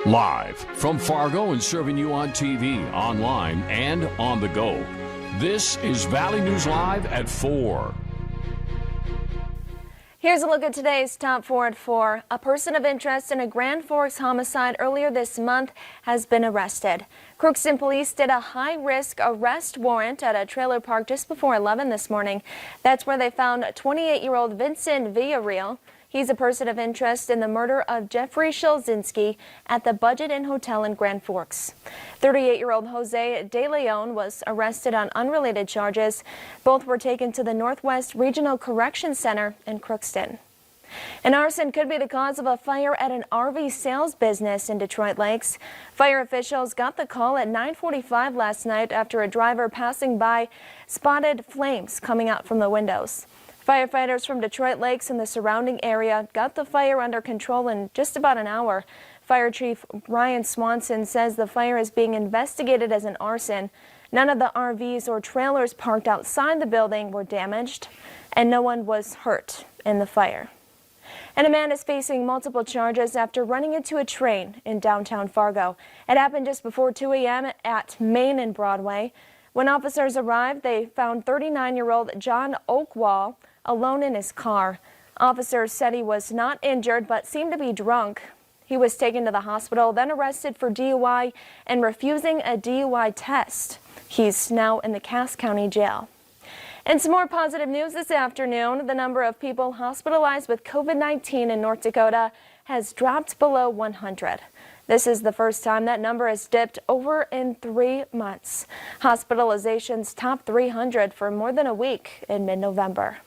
Live from Fargo and serving you on TV, online, and on the go. This is Valley News Live at 4. Here's a look at today's top 4 at 4. A person of interest in a Grand Forks homicide earlier this month has been arrested. Crookston police did a high-risk arrest warrant at a trailer park just before 11 this morning. That's where they found 28-year-old Vincent Villarreal. He's a person of interest in the murder of Jeffrey Shelzinski at the Budget Inn Hotel in Grand Forks. 38-year-old Jose De Leon was arrested on unrelated charges. Both were taken to the Northwest Regional Correction Center in Crookston. An arson could be the cause of a fire at an RV sales business in Detroit Lakes. Fire officials got the call at 9:45 last night after a driver passing by spotted flames coming out from the windows. Firefighters from Detroit Lakes and the surrounding area got the fire under control in just about an hour. Fire Chief Ryan Swanson says the fire is being investigated as an arson. None of the RVs or trailers parked outside the building were damaged, and no one was hurt in the fire. And a man is facing multiple charges after running into a train in downtown Fargo. It happened just before 2 a.m. at Main and Broadway. When officers arrived, they found 39-year-old John Oakwall alone in his car. Officers said he was not injured but seemed to be drunk. He was taken to the hospital, then arrested for DUI and refusing a DUI test. He's now in the Cass County Jail. And some more positive news this afternoon. The number of people hospitalized with COVID-19 in North Dakota has dropped below 100. This is the first time that number has dipped over in 3 months. Hospitalizations topped 300 for more than a week in mid-November.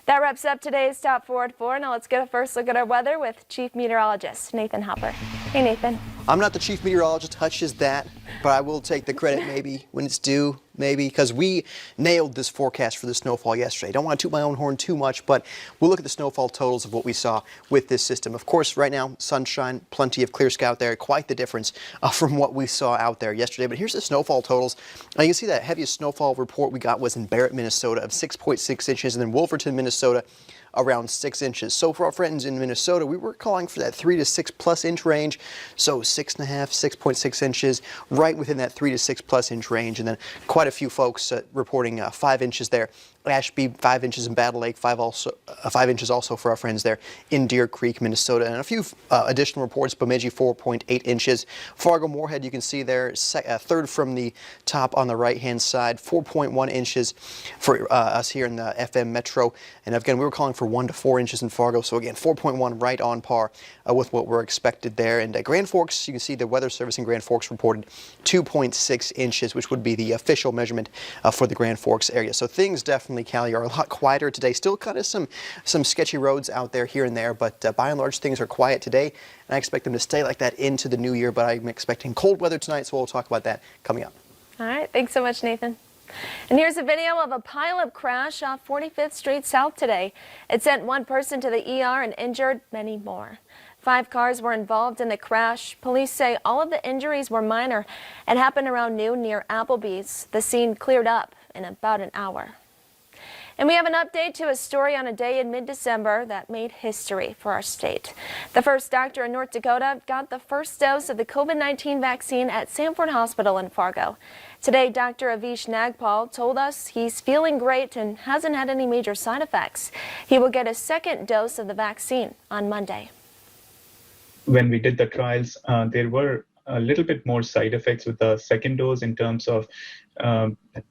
That wraps up today's Top 4 at 4. Now let's get a first look at our weather with Chief Meteorologist Nathan Hopper. Hey, Nathan. I'm not the Chief Meteorologist, Hutch is that, but I will take the credit maybe when it's due, maybe, because we nailed this forecast for the snowfall yesterday. Don't want to toot my own horn too much, but we'll look at the snowfall totals of what we saw with this system. Of course, right now, sunshine, plenty of clear sky out there, quite the difference from what we saw out there yesterday. But here's the snowfall totals. You can see that heaviest snowfall report we got was in Barrett, Minnesota of 6.6 inches, and then Wolverton, Minnesota, around 6 inches. So for our friends in Minnesota, we were calling for that 3 to 6 plus inch range. So 6.5, 6.6 inches, right within that 3 to 6 plus inch range. And then quite a few folks reporting 5 inches there. Ashby, 5 inches in Battle Lake, 5 inches also for our friends there in Deer Creek, Minnesota, and a few additional reports. Bemidji, 4.8 inches. Fargo, Moorhead, you can see there, third from the top on the right-hand side, 4.1 inches for us here in the FM Metro. And again, we were calling for 1 to 4 inches in Fargo, so again, 4.1 right on par with what we're expected there. And Grand Forks, you can see the Weather Service in Grand Forks reported 2.6 inches, which would be the official measurement for the Grand Forks area. So things definitely, Callie, are a lot quieter today. Still kind of some sketchy roads out there here and there, but by and large things are quiet today, and I expect them to stay like that into the new year. But I'm expecting cold weather tonight, so we'll talk about that coming up. All right, thanks so much, Nathan. And here's a video of a pileup crash off 45th Street South today. It sent one person to the ER and injured many more. 5 cars were involved in the crash. Police say all of the injuries were minor. It happened around noon near Applebee's. The scene cleared up in about an hour. And we have an update to a story on a day in mid-December that made history for our state. The first doctor in North Dakota got the first dose of the COVID-19 vaccine at Sanford Hospital in Fargo. Today, Dr. Avish Nagpal told us he's feeling great and hasn't had any major side effects. He will get a second dose of the vaccine on Monday. When we did the trials, there were a little bit more side effects with the second dose in terms of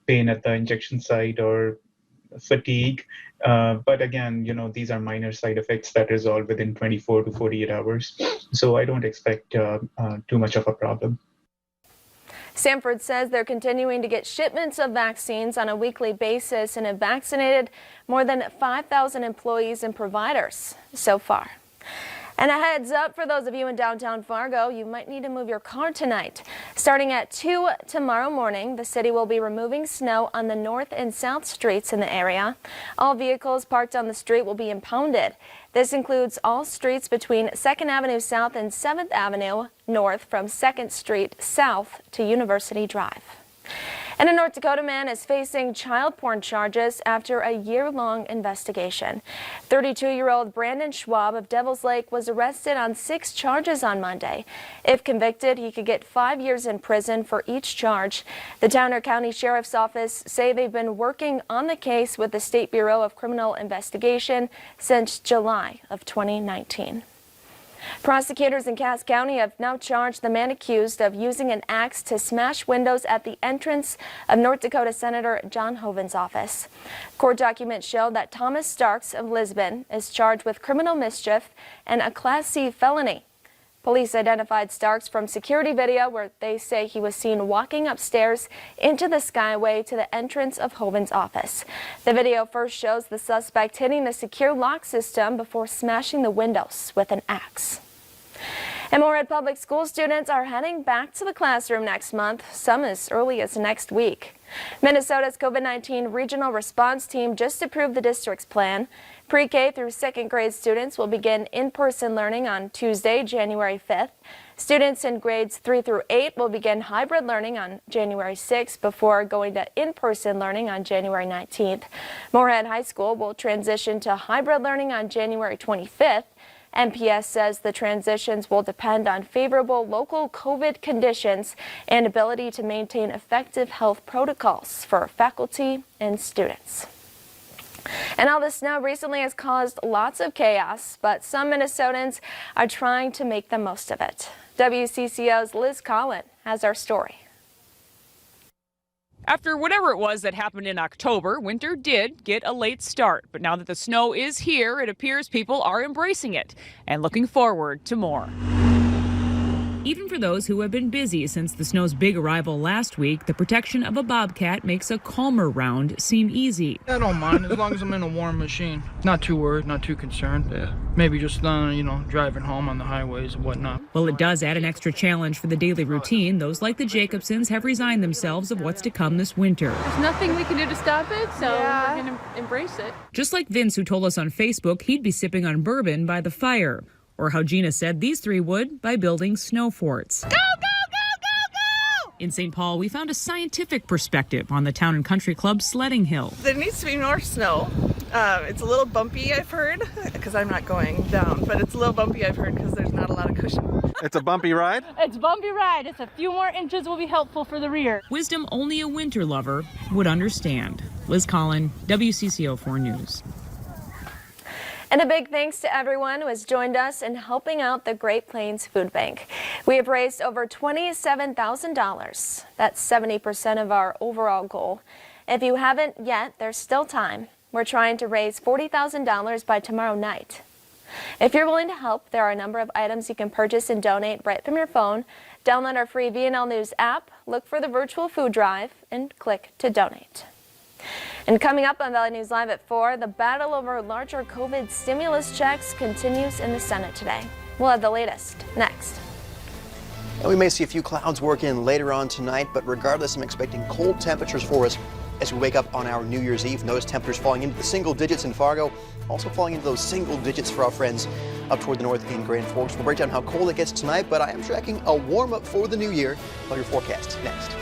pain at the injection site or fatigue. But again, these are minor side effects that resolve within 24 to 48 hours. So I don't expect too much of a problem. Sanford says they're continuing to get shipments of vaccines on a weekly basis and have vaccinated more than 5,000 employees and providers so far. And a heads up for those of you in downtown Fargo, you might need to move your car tonight. Starting at 2 tomorrow morning, the city will be removing snow on the north and south streets in the area. All vehicles parked on the street will be impounded. This includes all streets between 2nd Avenue South and 7th Avenue North from 2nd Street South to University Drive. And a North Dakota man is facing child porn charges after a year-long investigation. 32-year-old Brandon Schwab of Devils Lake was arrested on 6 charges on Monday. If convicted, he could get 5 years in prison for each charge. The Towner County Sheriff's Office say they've been working on the case with the State Bureau of Criminal Investigation since July of 2019. Prosecutors in Cass County have now charged the man accused of using an axe to smash windows at the entrance of North Dakota Senator John Hoeven's office. Court documents show that Thomas Starks of Lisbon is charged with criminal mischief and a Class C felony. Police identified Starks from security video where they say he was seen walking upstairs into the Skyway to the entrance of Hoeven's office. The video first shows the suspect hitting the secure lock system before smashing the windows with an axe. And Moorhead Public School students are heading back to the classroom next month, some as early as next week. Minnesota's COVID-19 Regional Response Team just approved the district's plan. Pre-K through 2nd grade students will begin in-person learning on Tuesday, January 5th. Students in grades 3 through 8 will begin hybrid learning on January 6th before going to in-person learning on January 19th. Moorhead High School will transition to hybrid learning on January 25th. MPS says the transitions will depend on favorable local COVID conditions and ability to maintain effective health protocols for faculty and students. And all the snow recently has caused lots of chaos, but some Minnesotans are trying to make the most of it. WCCO's Liz Collin has our story. After whatever it was that happened in October, winter did get a late start. But now that the snow is here, it appears people are embracing it and looking forward to more. Even for those who have been busy since the snow's big arrival last week, the protection of a bobcat makes a calmer round seem easy. I don't mind as long as I'm in a warm machine. Not too worried, not too concerned. Maybe just, driving home on the highways and whatnot. Well, it does add an extra challenge for the daily routine. Those like the Jacobsons have resigned themselves of what's to come this winter. There's nothing we can do to stop it, so we're going to embrace it. Just like Vince, who told us on Facebook he'd be sipping on bourbon by the fire. Or how Gina said these three would by building snow forts. Go, go, go, go, go! In St. Paul, we found a scientific perspective on the Town and Country Club sledding hill. There needs to be more snow. It's a little bumpy, I've heard, because I'm not going down, but it's a little bumpy, I've heard, because there's not a lot of cushion. It's a bumpy ride? It's a bumpy ride. It's a few more inches will be helpful for the rear. Wisdom only a winter lover would understand. Liz Collin, WCCO 4 News. And a big thanks to everyone who has joined us in helping out the Great Plains Food Bank. We have raised over $27,000. That's 70% of our overall goal. If you haven't yet, there's still time. We're trying to raise $40,000 by tomorrow night. If you're willing to help, there are a number of items you can purchase and donate right from your phone. Download our free VNL News app, look for the virtual food drive, and click to donate. And coming up on Valley News Live at 4, the battle over larger COVID stimulus checks continues in the Senate today. We'll have the latest next. And we may see a few clouds work in later on tonight, but regardless, I'm expecting cold temperatures for us as we wake up on our New Year's Eve. Notice temperatures falling into the single digits in Fargo, also falling into those single digits for our friends up toward the north in Grand Forks. We'll break down how cold it gets tonight, but I am tracking a warm up for the new year. All your forecast next.